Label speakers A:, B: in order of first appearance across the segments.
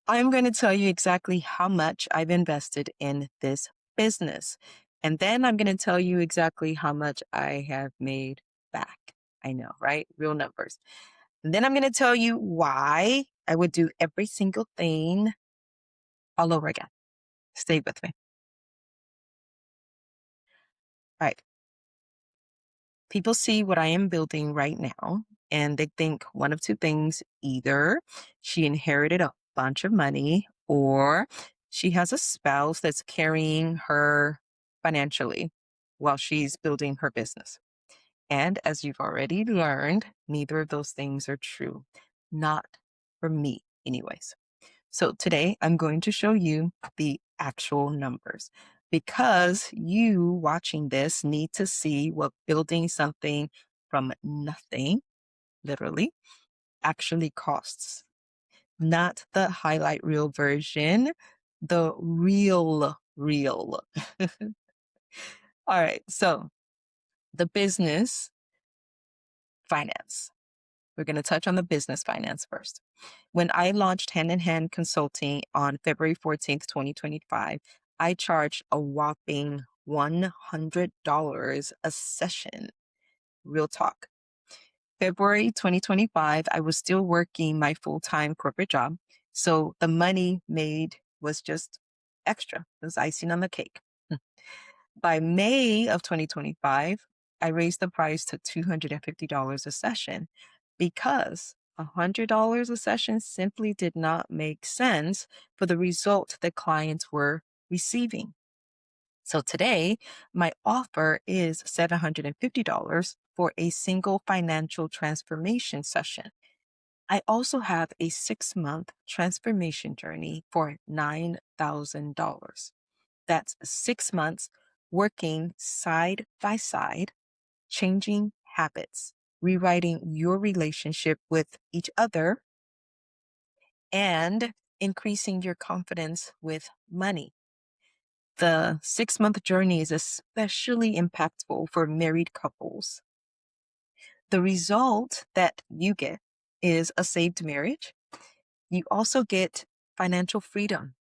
A: I'm going to tell you exactly how much I've invested in this business. And then I'm going to tell you exactly how much I have made back. I know, right? Real numbers. And then I'm going to tell you why I would do every single thing all over again. Stay with me. All right. People see what I am building right now and they think one of two things. Either she inherited a bunch of money or she has a spouse that's carrying her financially while she's building her business. And as you've already learned, neither of those things are true. Not for me, anyways. So today I'm going to show you the actual numbers because you watching this need to see what building something from nothing, literally, actually costs. Not the highlight reel version, the real. All right. So the business finance. We're going to touch on the business finance first. When I launched Hand in Hand Consulting on February 14th, 2025, I charged a whopping $100 a session. Real talk. February 2025, I was still working my full-time corporate job. So the money made was just extra. It was icing on the cake. By May of 2025, I raised the price to $250 a session because $100 a session simply did not make sense for the result that clients were receiving. So today, my offer is $750 for a single financial transformation session. I also have a 6-month transformation journey for $9,000. That's 6 months working side by side, changing habits, rewriting your relationship with each other, and increasing your confidence with money. The 6-month journey is especially impactful for married couples. The result that you get is a saved marriage. You also get financial freedom,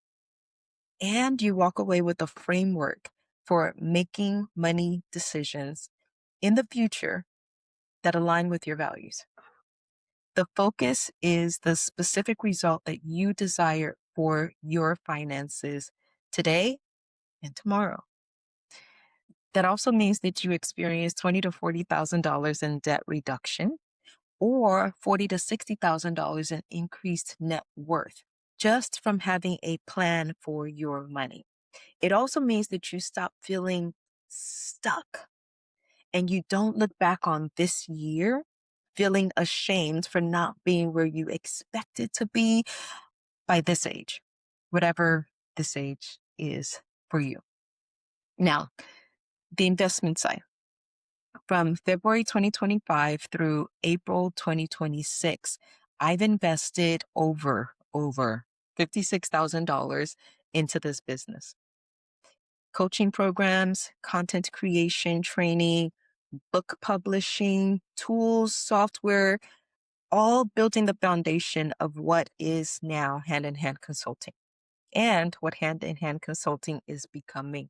A: and you walk away with a framework for making money decisions in the future that align with your values. The focus is the specific result that you desire for your finances today and tomorrow. That also means that you experience $20,000 to $40,000 in debt reduction or $40,000 to $60,000 in increased net worth just from having a plan for your money. It also means that you stop feeling stuck and you don't look back on this year feeling ashamed for not being where you expected to be by this age, whatever this age is for you. Now, the investment side. From February 2025 through April 2026, I've invested over $56,000 into this business. Coaching programs, content creation, training, book publishing, tools, software, all building the foundation of what is now Hand in Hand Consulting and what Hand in Hand Consulting is becoming.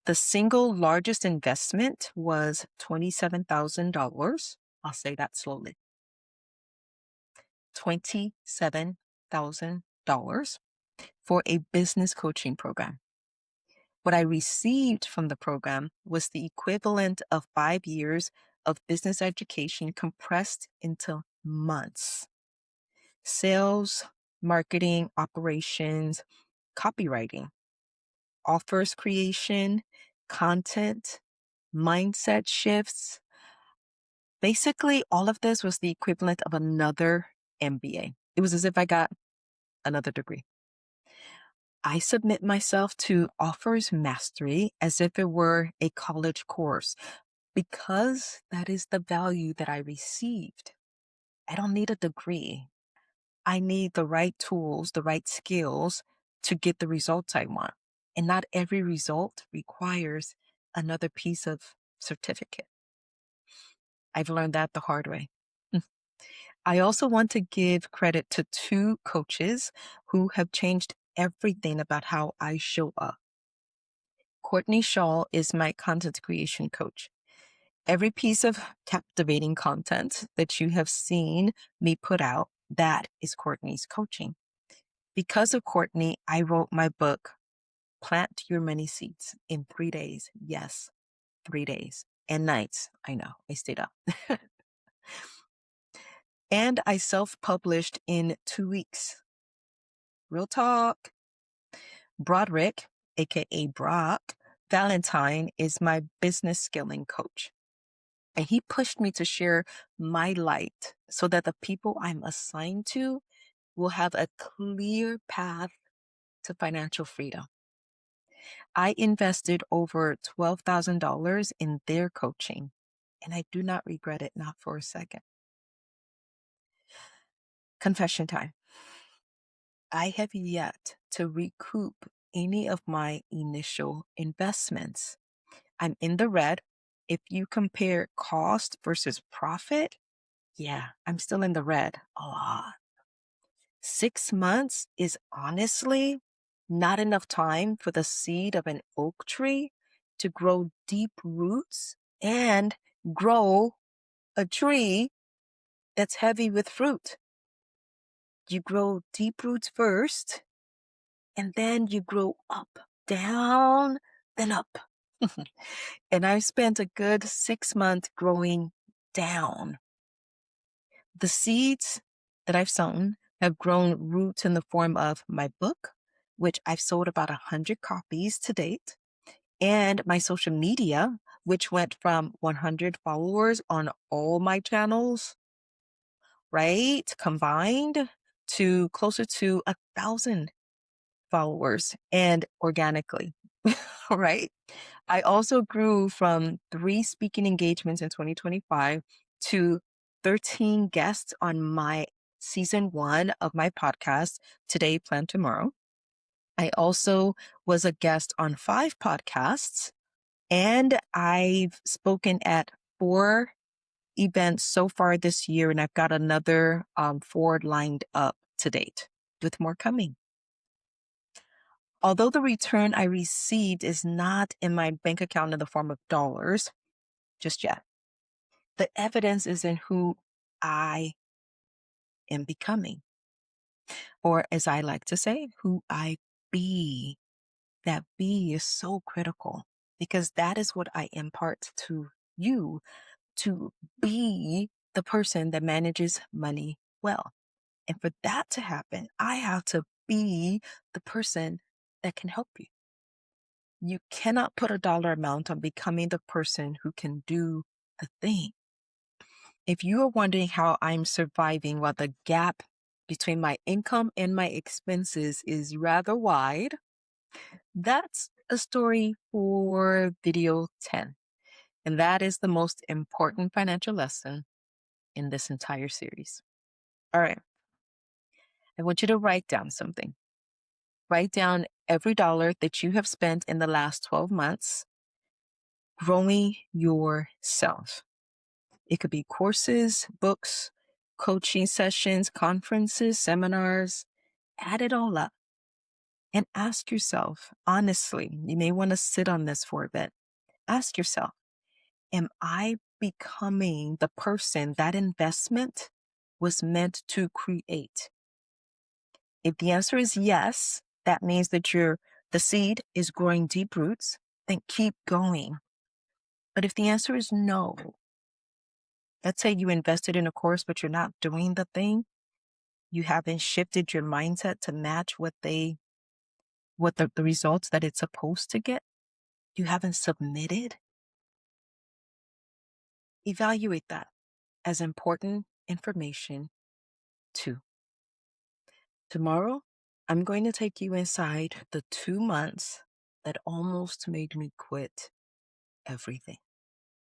A: The single largest investment was $27,000. I'll say that slowly. $27,000 for a business coaching program. What I received from the program was the equivalent of 5 years of business education compressed into months. Sales, marketing, operations, copywriting, offers creation, content, mindset shifts. Basically, all of this was the equivalent of another MBA. It was as if I got another degree. I submit myself to offers mastery as if it were a college course because that is the value that I received. I don't need a degree. I need the right tools, the right skills to get the results I want. And not every result requires another piece of certificate. I've learned that the hard way. I also want to give credit to two coaches who have changed everything about how I show up. Courtney Shawl is my content creation coach. Every piece of captivating content that you have seen me put out, that is Courtney's coaching. Because of Courtney, I wrote my book, Plant Your Money Seeds, in 3 days. Yes, 3 days and nights. I know, I stayed up. And I self-published in 2 weeks. Real talk. Broderick, aka Brock Valentine, is my business skilling coach. And he pushed me to share my light so that the people I'm assigned to will have a clear path to financial freedom. I invested over $12,000 in their coaching, and I do not regret it, not for a second. Confession time. I have yet to recoup any of my initial investments. I'm in the red. If you compare cost versus profit, yeah, I'm still in the red a lot. 6 months is honestly not enough time for the seed of an oak tree to grow deep roots and grow a tree that's heavy with fruit. You grow deep roots first, and then you grow up, down, then up. And I spent a good 6 months growing down. The seeds that I've sown have grown roots in the form of my book, which I've sold about 100 copies to date, and my social media, which went from 100 followers on all my channels, right, combined, to closer to 1,000 followers and organically, right? I also grew from 3 speaking engagements in 2025 to 13 guests on my season 1 of my podcast, Today, Plan Tomorrow. I also was a guest on 5 podcasts, and I've spoken at 4 events so far this year, and I've got another 4 lined up to date, with more coming. Although the return I received is not in my bank account in the form of dollars just yet, the evidence is in who I am becoming, or as I like to say, who I be. That be is so critical because that is what I impart to you, to be the person that manages money well. And for that to happen, I have to be the person that can help you. You cannot put a dollar amount on becoming the person who can do the thing. If you are wondering how I'm surviving while the gap between my income and my expenses is rather wide, that's a story for video 10. And that is the most important financial lesson in this entire series. All right. I want you to write down something. Write down every dollar that you have spent in the last 12 months growing yourself. It could be courses, books, coaching sessions, conferences, seminars. Add it all up and ask yourself, honestly, you may want to sit on this for a bit. Ask yourself, am I becoming the person that investment was meant to create? If the answer is yes, that means that the seed is growing deep roots, then keep going. But if the answer is no, let's say you invested in a course, but you're not doing the thing, you haven't shifted your mindset to match what the results that it's supposed to get, you haven't submitted, evaluate that as important information too. Tomorrow, I'm going to take you inside the 2 months that almost made me quit everything.